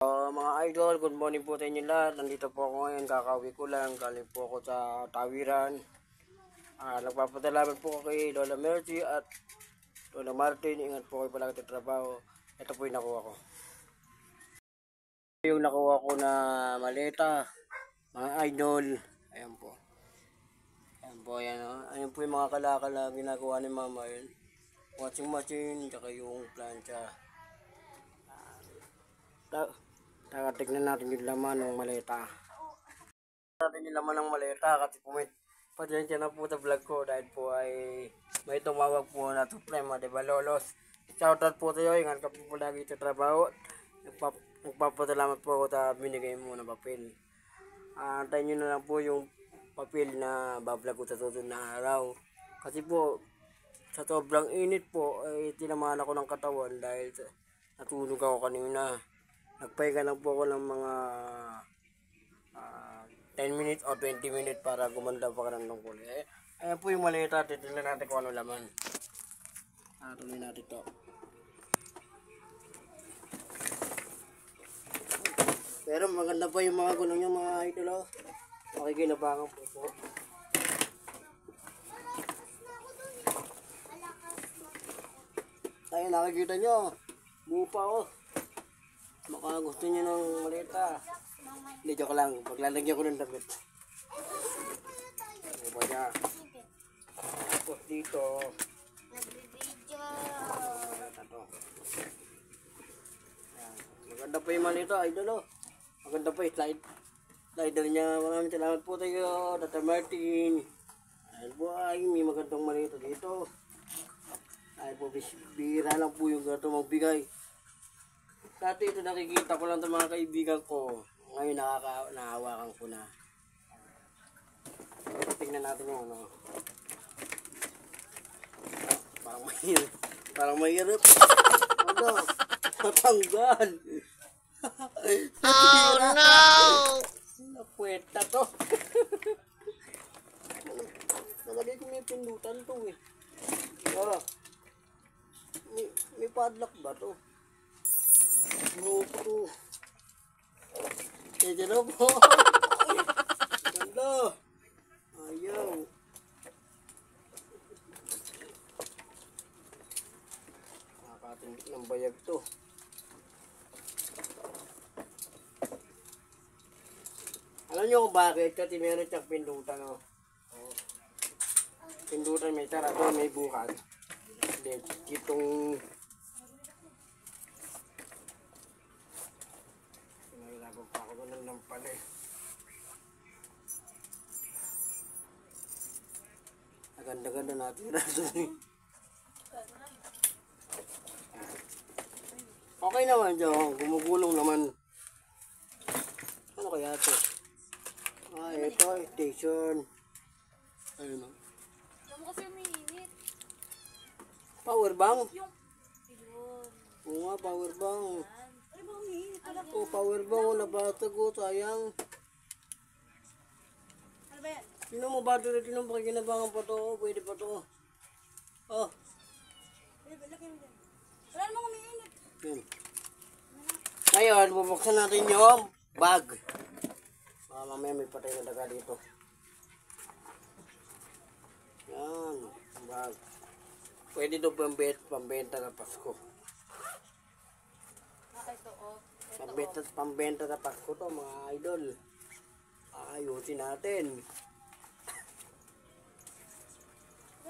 Mga idol, good morning po sa inyo lahat. Nandito po ako ngayon, kakauwi ko lang. Galing po ako sa Tawiran. Nagpapasalamat po ako kay Lola Mercy at Lola Martin. Ingat po kayo palagi sa trabaho. Ito po yung nakuha ko. Yung nakuha ko na maleta, mga idol. Ayan po. Ayan po, ayan. Ayan po yung mga kalakala ginagawa ni mama yun. Washing machine, tsaka yung plancha. Tignan natin yung laman ng maleta. Natin yung laman ng maleta kasi po pasensya na po sa vlog ko dahil po ay may tumawag po na suprema, diba Lolos? Shoutout po sa iyo, ingat ka po lagi sa trabaho. Nagpapasalamat po ako sa binigay mo na papel. Antayin nyo na lang po yung papel na bablog ko sa susunod na araw. Kasi po, sa sobrang init po, ay tinamaan ako ng katawan dahil natulog ako kanina. Nagpahinga lang po ako ng mga 10 minutes o 20 minutes para gumanda pa ka ng tungkol. Ayan po yung maleta. Titignan natin kung ano laman. Tuloy natin ito. Pero maganda pa yung mga gulong nyo mga idol. Makikinabangan po po. Ayun, nakikita nyo. Buo pa ako. Baka gusto nyo ng maleta. Hindi, joke lang. Paglalagyan ko ng damit. Ano ba niya? Tapos dito. Nagbibidyo. Ito. Maganda pa yung maleta, idol. Maganda pa yung slider niya. Maraming salamat po tayo, Dr. Martin. Ayun po ay may magandang maleta dito. Ayun po, bihira lang po yung gato magbigay. Dati ito nakikita ko lang sa mga kaibigan ko. Ngayon nakahawakan ko na. Tingnan natin yung ano. Parang mahirap. Ano? Natanggal. Oh no! Napuweta to. Nalagay ko may pindutan to eh. May padlock ba to? No po. Kaya na po. Ganda. Ayaw. Nakakatindik ng bayag to. Alam nyo kung bakit? Kasi meron siyang pindutan. Oh. Pindutan may sarado, may bukas. Itong sinalagog pa ako ng pala eh. Ganda-ganda natin natin. Okay naman dyan, gumugulong naman. Ano kaya ito? Ito, station. Ayun o. Alam mo kasi umiinit. Power bank? Yun. Oo nga, power bank. Ay ba umiinit? Oo, power bank. Nabasag ko, sayang. Ano ba yan? Sino mo battery? Sino mo pakikinabangan pa to? Pwede pa to. Oh. Wala namang umiinit. Yun. Ngayon, bubuksan natin yung bag. Mamaya may patay na daga dito. Yan, bag. Pwede ito pambenta na Pasko. Ito oh. Pambenta na Pasko to mga idol. Ayusin natin.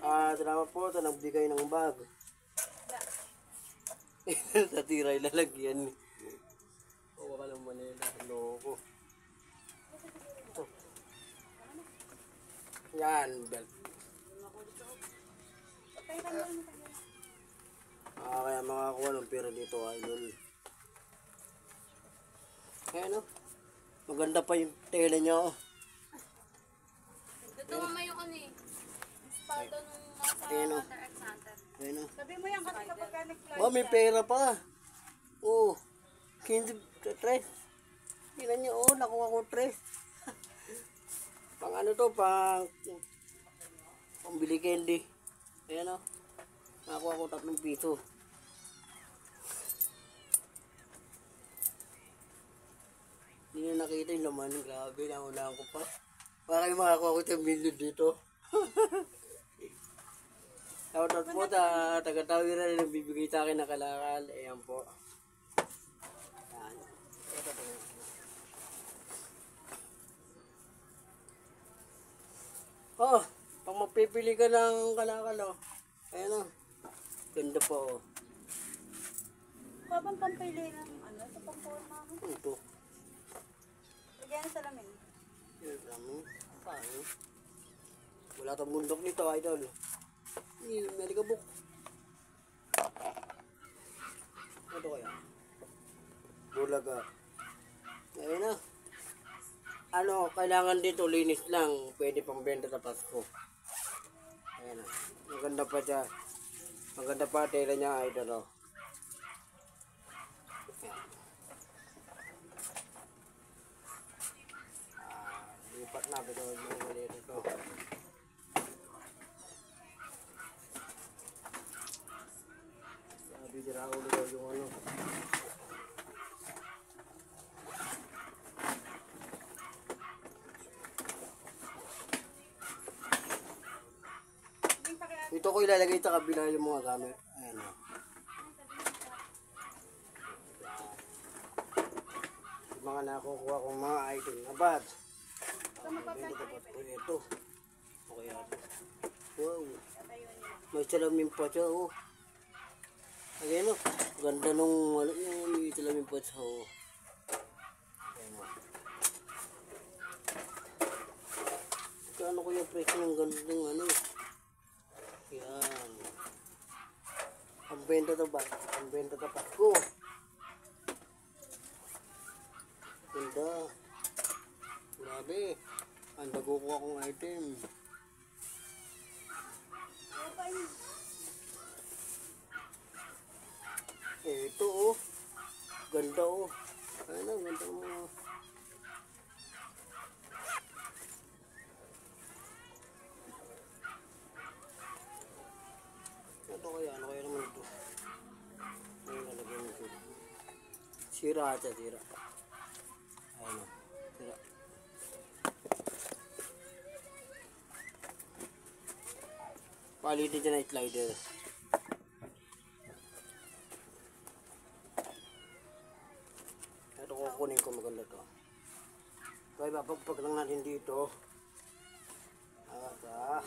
Salamat po sa nagbigay ng bag. Sa tiray lalagyan. O ka lang manila. Loko. Yan, belt. Kaya makakuha ng pera dito, idol. Kaya no? Maganda pa yung tela niya. Ito mama yung ano eh. Spalto nung nasa Ano? Water X Center. Kaya no? Sabi mo yan kasi kapag nag-flight Oh, may pera pa. Oh, 15 tres. Tingnan niyo, oh, nakuha ko tres. Pang ano to, pambili candy. Ayan o. Nakuha ko 3 piso. nakita yung laman. Grabe, naunahan ko pa. Para kayo makakuha ko yung million dito. Shoutout po sa taga-Tawiran na nagbibigay sa akin ng kalakal. Ayan po. Ayan. Ito po. Oh, pag magpipili ka ng kalakal, oh. Ayan, oh. Ganda po, oh. Habang pampili ng ano, sa pamporma mo. Ito. Lagyan sa lamin. Yan, kami. Paano? Wala tong bundok nito, idol. Melikabok. Ito kaya? Bulaga. Ayun na. Ano, kailangan dito linis lang. Pwede pang benta sa Pasko. Ayan na. Maganda pa siya. Maganda pa tela niya, idol. Oh. Lipat na. Pero yung maliit ito. Sabi si Raul daw yung ano. Ito ko ilalagay sa kabila yung mga gamit. Ayan o. Yung mga nakukuha kong mga item na bag. Bento pa po ito. Okay ito. Wow. May salamin pa siya oh. Ayan o. Ganda nung may salamin pa siya oh. Ayan o. Kano ko yung presyo ng gandang ano eh. Yan. Ang benta to ba? Ang benta to Pasko. Ganda. Grabe. Ang nagukuha kong item. Ito oh. Ganda oh. Ayun na, ganda mo. Ito kaya, ano kaya naman ito? Ayun, nalagyan mo ito. Sira ata, sira. Ayun o, sira. Palitin dyan na slider. Ito kukunin ko, maganda to. So, ipapagpag lang natin dito. Ata.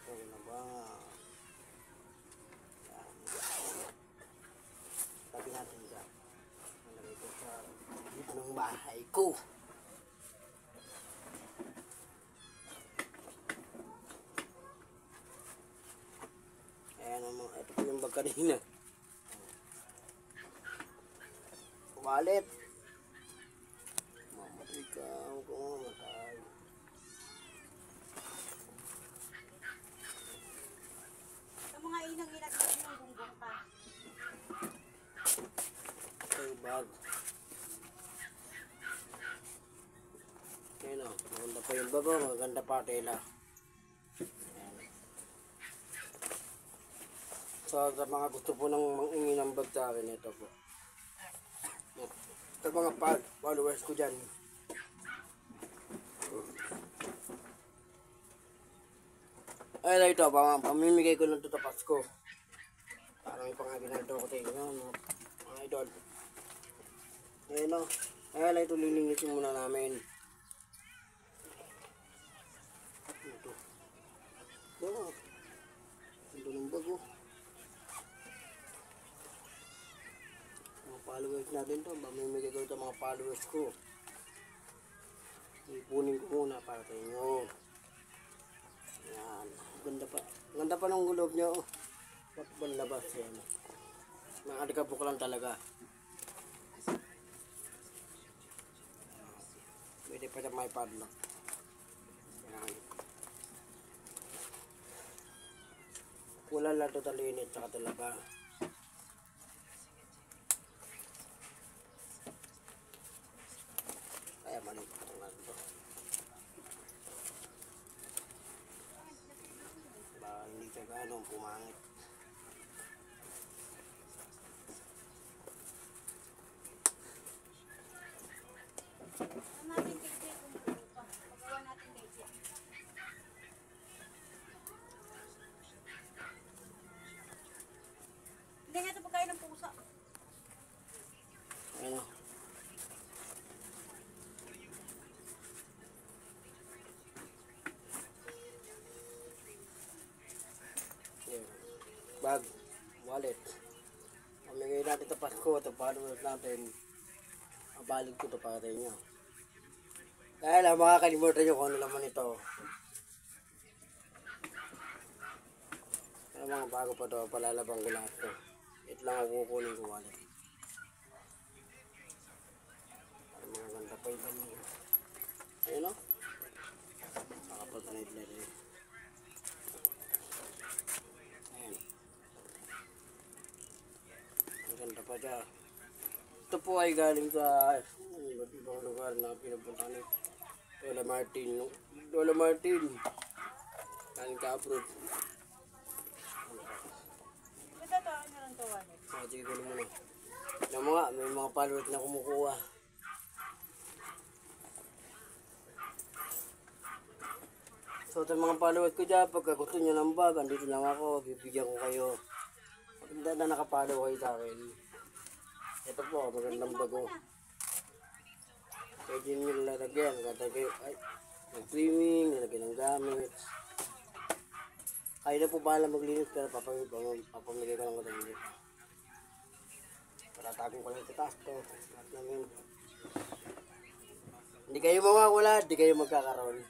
Ito na ba? Tabi natin dyan. Nalagay ko sa dito ng bahay ko. Ayan naman. Ito po yung bag kanina. Wallet. Mamatay ka. Huwag kang mamatay. Sa mga inang ilagay mo, gunggong ka. Ito yung bag. Ayan o. Maganda pa yung bag o. Maganda pa tela. Ayan. So sa mga gusto po ng mangingi ng bag sa akin, ito po. Sa mga followers ko dyan. Ay, ito, pamimigay ko lang ito sa Pasko. Parang yung pangaginado ko tayo, mga idol. Ayun o. Ay, ito, lilinisin muna namin. Ito. Ito. Ito ng bago. Mga followers natin to. Pamimigay ko ito mga followers ko. Ipunin ko muna para sa inyo. Yan. Ganda pa. Ganda pa ng gulob niya. Oh. Bakban labas yan. Nakadikabok lang talaga. Pwede pa siya may padlock. Yan. Wala lang ito talinit saka talaga. Kaya mali. Hindi siya ganong pumangit. Ano natin kay Jay kung magluto pa. Pagawa natin kay Jay. Hindi nga ito pagkain ng pusa. Ano? Yan. Bag, wallet. Pamigay natin ito Pasko, ito followers natin. Ang balik ko ito para sa inyo. Dahil ang makakalimutan nyo kung ano laman ito. Kaya mga bago pa ito, palalabang ko lahat ito. Ito lang ang kukunin ko wallet. Ang mga ganda pa yung laman. Ayun o. Nakapag-ride na rin. Ayan. Ang ganda pa dyan. Ito po ay galing sa iba't ibang lugar na pinupuntahan ni Lola Martin. Lola Martin. Galing ka abroad. Ito to, ano lang to, Wanet? Sige ko muna. Yung mga, may mga followers na kumukuha. So ito mga followers ko dyan, pagka gusto nyo ng bag, andito lang ako, bibigyan ko kayo. Maganda na nakapollow kayo sa akin. Ito po, magandang bago. Pwede nyo lalagyan, katagay, ay, ng swimming, lalagyan ng gamit. Kayo na po bahala maglinis, pero papamigay ko lang ko dito. Patatagong ko lang sa taas to. Lahat namin. Hindi kayo mawawala, hindi kayo magkakaroon.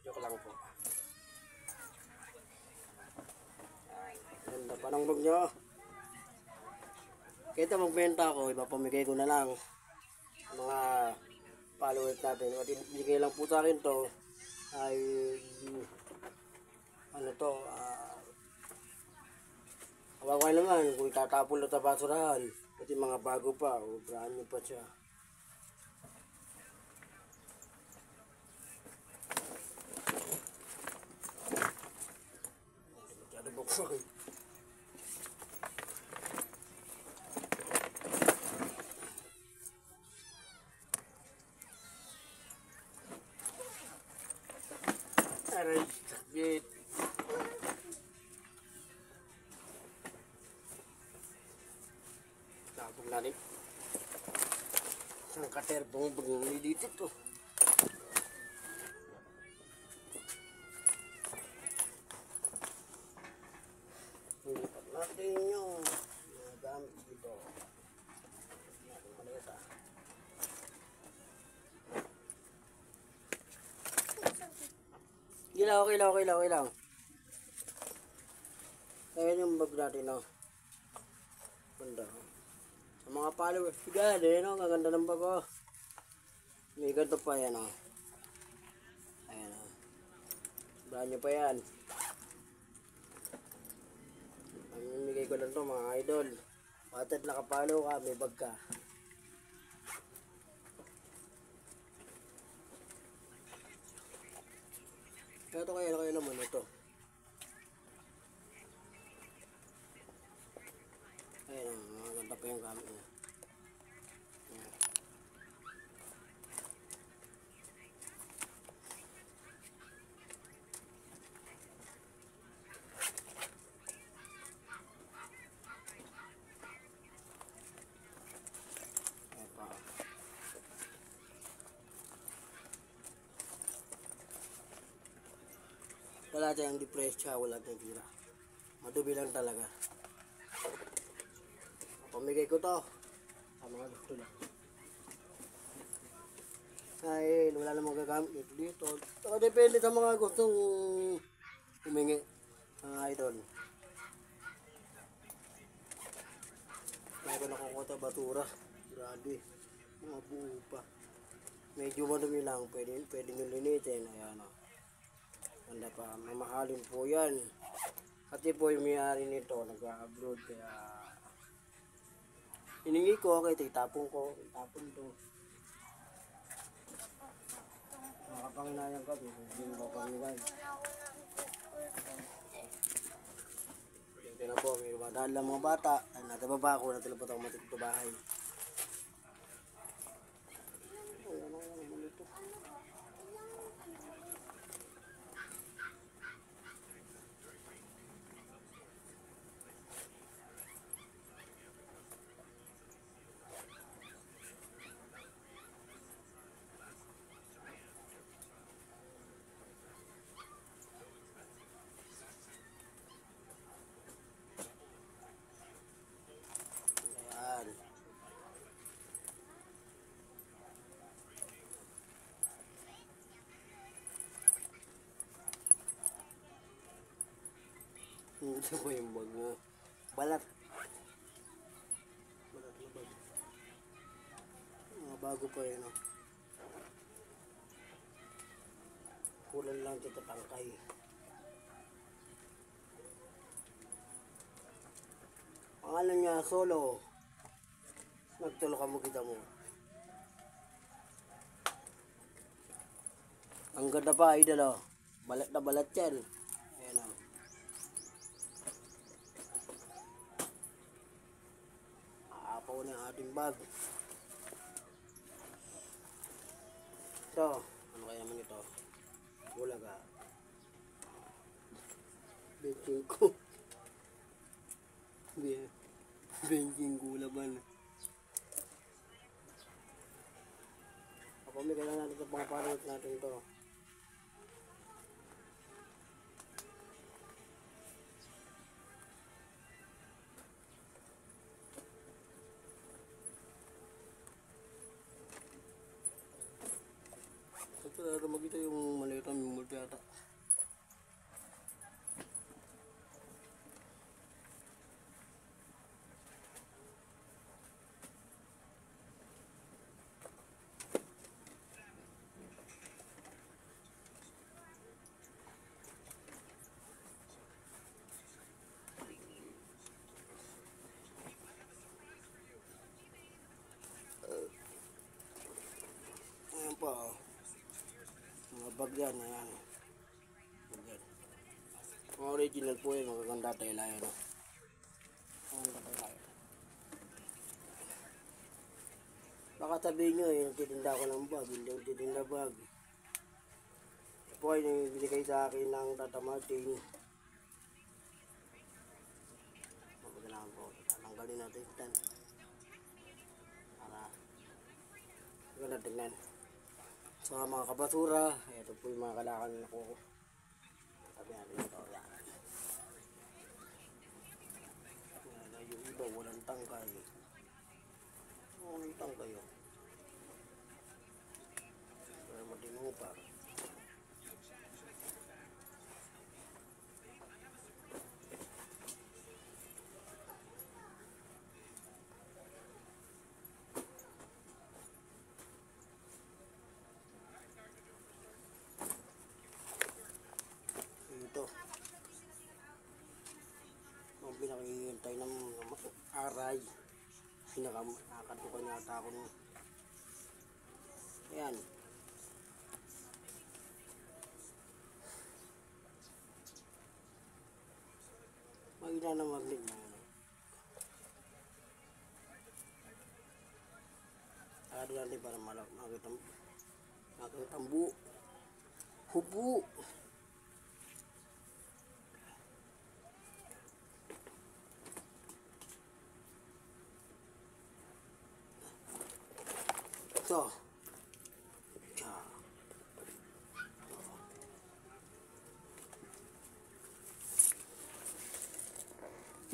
Joke lang po. Ganda pa ng bag nyo. Kaya magbenta ako, ipapamigay ko na lang mga followers natin. At ibigay lang po sa akin to ay ano to, kawawa naman kung itatapon na sa basurahan. Pati mga bago pa, o brand new pa siya. Masyado buksan. Aray, sakit. Tapos natin. Isang kater, bumubag dito to. Lipat natin yung mga gamit dito. Natin maleta. Kilaw. Ayan yung bag natin, no? Ganda. Sa mga followers, sige, no? Ang ganda ng bag, oh. May ganito pa yan, oh. Ayan, oh. Brand new pa yan. Ang mimigay ko lang to, mga idol. Bakit nakapalo ka, may bag ka. Ito kaya naman ito. Ayan, maganda pa yung gamit niya. Ayan. Ayan pa. Wala tayong depresya, wala tayong tira. Madubi lang talaga. Pamigay ko to sa mga gusto lang. Ay, wala namang gagamit dito. So, depende sa mga gustong humingi. Mga idol. Kaya ko nakukuha ito batura. Grabe. Mga buo pa. Medyo madumi lang. Pwede nyo linitin. Ayan o. Ganda pa. Mamahalin po yan. Kasi po yung may-ari nito. Nag-abroad. Kaya hiningi ko. Okay, itapon ko. Itapon to. Nakapanginayang ka. Hindi mo kapanginayang. Ito na po. May dumadaan lang mga bata. Natababa ako. Natulapot ako matulog sa bahay. Ito po yung bag na balat. Balat na bag. Mga bago pa yun. Kulang lang ito tangkay. Pangalan niya Solo. Nagtulo ka mo kita mo. Ang ganda pa idol oh. Balat na balat yan. Ayan oh. Aapaw na yung ating bag. Ito. Ano kaya naman ito? Bulaga. Benching ko. Benching gulaban. Pamigay lang natin sa mga parent natin ito. Ito na magkita yung malitan yung multi ata. Ayan pa oh. Mga bag yan, ayan. Bag yan. Mga original po yan, magaganda tayo lang yan. Magaganda tayo lang. Baka sabihin nyo, nagtitinda ko ng bag, hindi ko titinda bag. Ito po ay binigay sa akin ng Tata Martin. Magandang po, tatanggalin natin ito. Para maganda tingnan. So mga kabasura, ito po yung mga kalakal na ko. Sabi natin ito, yan. Yung iba, walang tangkay. Walang tangkay yun. Pero matino pa. Ito. Ang pinakihintay ng aray. Nakakatukan yata ako nung. Ayan. Magina na magnet na ano. Agad natin para makita ang buo. Hubo. Ito.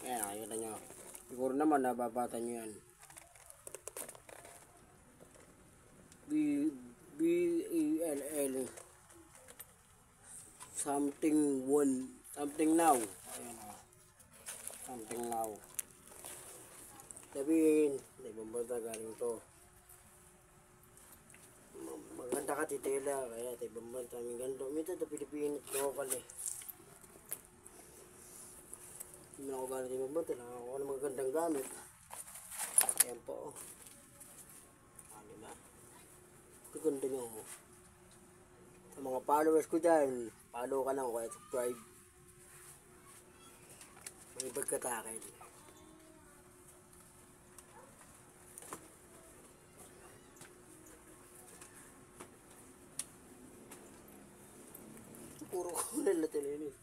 Ayan, nakikita nyo. Siguro naman nababata nyo yan. B-E-L-L something one something now. Ayan o. Something now. Sabihin, ibang bansa galing to. Maganda ka titila, kaya ibang bansa aming ganito. Minsan ito Pilipinas, local eh. Hindi na ako galing sa ibang bansa, nakakuha ng magandang gamit. Ayan po o. Diba? Gaganda nyo mo. Sa mga followers ko dyan, follow ka lang kaya subscribe. May ibag ka takin. Puro kulay na tininis.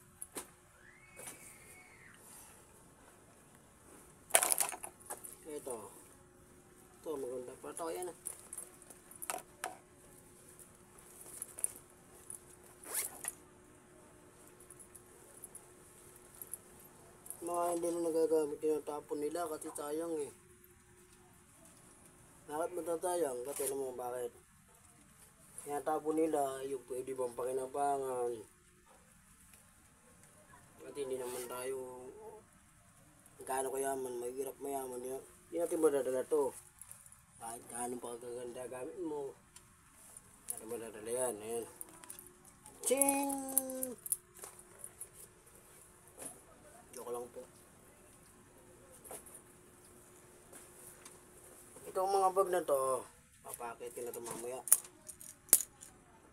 Ito. Ito maganda pa. Ito yan ah. Mga hindi na nagagamit, tinatapon nila kasi sayang eh. Bakit matatayang? Kasi alam mo bakit? Tinatapon nila yung pwede bang pakinabangan. At hindi naman tayo gaano kayaman, mahirap mayaman. Hindi natin madadala to. Kahit gaano pa kaganda gamit mo, hindi madadala yan. Ayan. Ching! Joke lang po. Itong mga bag na to, papakitin na ito mamaya.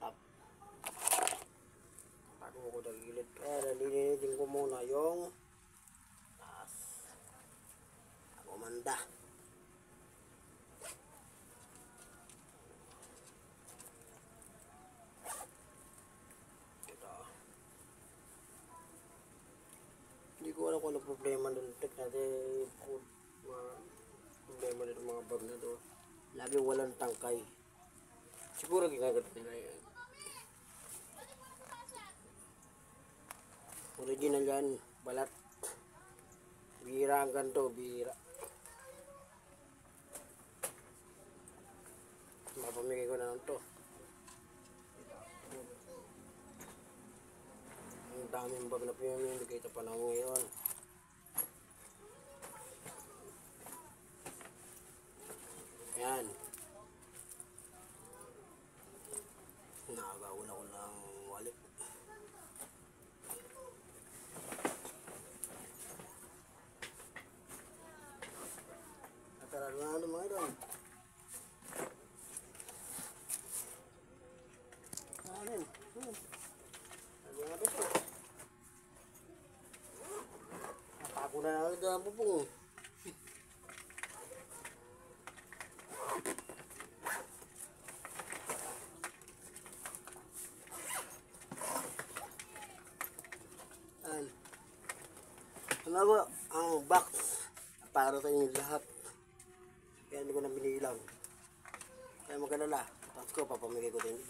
Tap. Tago ko sa gilid. Kaya nalilinitin ko muna yung taas. Kumanda. Ito. Hindi ko alam kung ano problema doon. Tek natin problema nito mga bag na to. Lagi walang tangkay. Siguro ginagat nila yan. Original yan, balat. Bihira ang ganito, bihira. Mapamigay ko na lang to. Ang daming bag na pinamimigay sa panahon ngayon. Ayan. Nakagawa ko ng wallet. Tara na mga idol. Ayan. Sabi nga dito. Napako na lang ito ang pupong. Ayan. Ano ba ang box para sa inyo lahat? Kaya hindi ko na binilang. Kaya mag-alala. Tapos ko, papamigay ko din.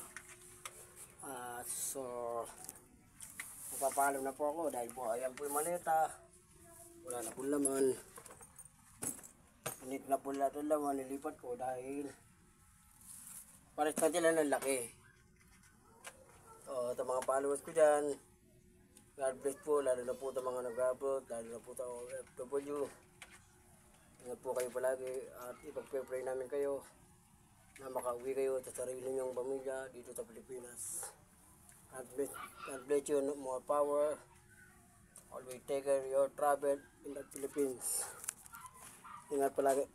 So, magpapaalam na po ako dahil po ayan po yung maleta. Wala na po laman. Init na po lahat ng laman. Nilipat ko dahil pares na sila ng laki. So, ito mga followers ko dyan. God bless po. Lalo na po ito mga nag-abroad. Lalo na po ito FW. Ingat po kayo palagi at ipag-pray namin kayo na makauwi kayo sa sarili niyong pamilya dito sa Pilipinas. God bless you, more power. Always take care of your travel in the Philippines. Ingat palagi.